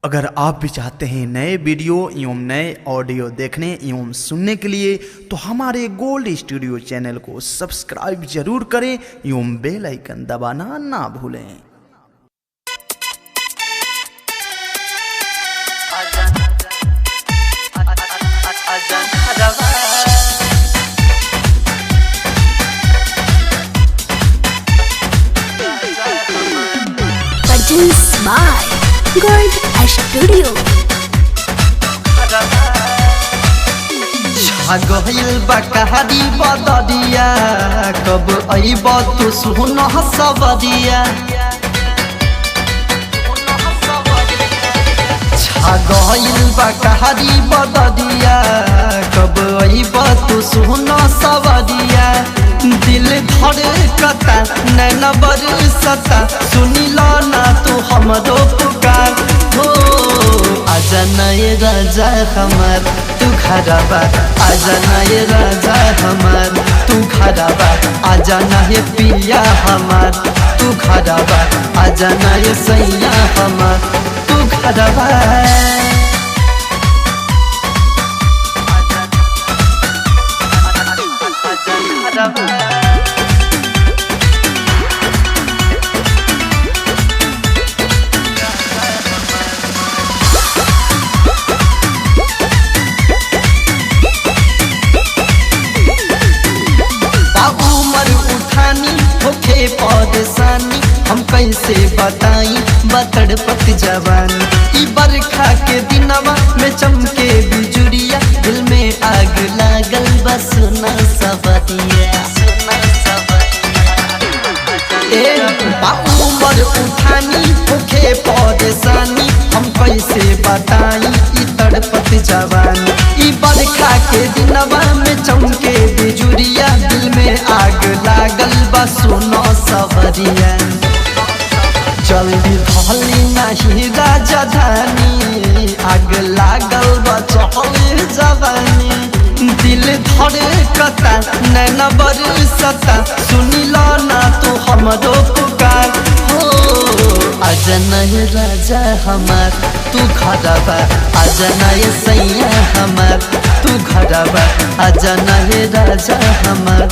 अगर आप भी चाहते हैं नए वीडियो एवं नए ऑडियो देखने एवं सुनने के लिए तो हमारे गोल्ड स्टूडियो चैनल को सब्सक्राइब जरूर करें एवं बेल आइकन दबाना ना भूलें। Produced by Gold Studio। छागहिल बकहरी बदरिया कब अइब तू सुन सबरिया। छागहिल बकहरी बदरिया कब अइब तू सुन सबरिया। दिल धड़कता नैन बरसता सुनिला ना तू हमरो पुकार हो। आजा नए राजा हमार तू खराबा, आजा नए राजा हमार तू खराबा, आजा नए पिया हमार तू खराबा, आजा नए सैया हमार तू खराबा। परेशानी हम कैसे बताई बतड़पत जवानी। ई बरखा के दिनवा में चमके बिजुरिया दिल में आग लागल बस ना सबरिया। उमर उठानी होखे परेशानी हम कैसे बताई ई तड़पत जवानी। ई बरखा के दिनवा में चमके बिजुरिया दिल में आग लागल बस ना सबरिया। जल्दी भली नहीं राजधानी आग लागल बचल जवानी। दिल धड़कता नैन बरसता सुनिला ना तू हमरो पुकार हो। आजा नए राजा हमार तू खराबा, आजा नए सैया हमार तू खराबा, आजा नए राजा हमार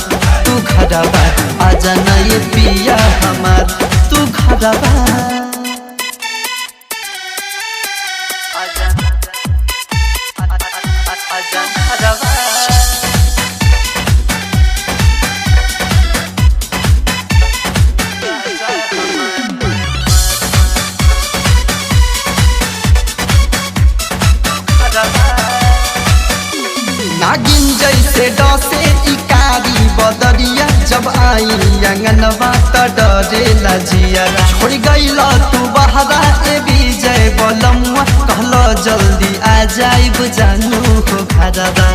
तू खराबा, आजा नए पिया हमार तू खराबा। नागिन जैसे डसे इकारी बदरिया जब आई अंगनवा त डरेला जिया। छोड़ गईला तू बहरा ए विजय बलमुआ कहला जल्दी आ जाइब जानू हो घरवा।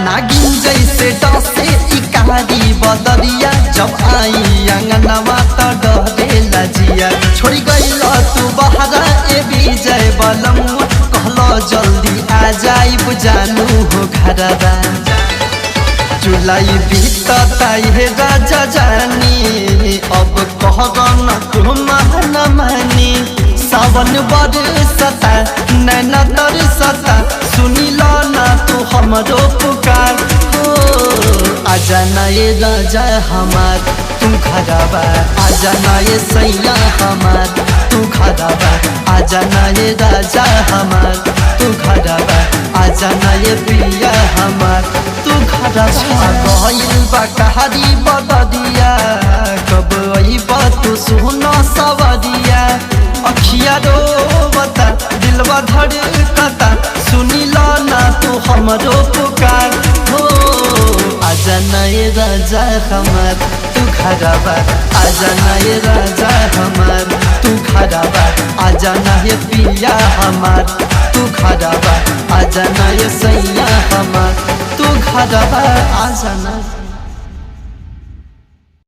नागिन जैसे डसे इकारी बदरिया जब आई अंगनवा त डरेला जिया। छोड़ गईला तू बहरा ए विजय बलमुआ कहला जल्दी आ जाइब जानू हो घरवा। जुलाई बीतता है राजा जानी अब कहगन तुम न मानी। सावन बरसता नैन तरसता सुनिला ना तू हमरो पुकार हो। आजा नए राजा हमार तू खराबा, आजा नए सैया हमार तू खराबा, आजा नए राजा हमार तू खराबा, आजा नए पिया हमार तू खराबा। गइल बकहरी बदरिया कब अइब तू सुन सबरिया। अखिया रोवता दिलवा धड़कता सुनिला ना तू हमरो पुकार हो। आजा नए राजा हमार तू खराबा, आजा नए राजा हमार तू खराबा, आजा नए पिया हमार तू खराबा, आजा नए सैया हमार तू खराबा। आजा ना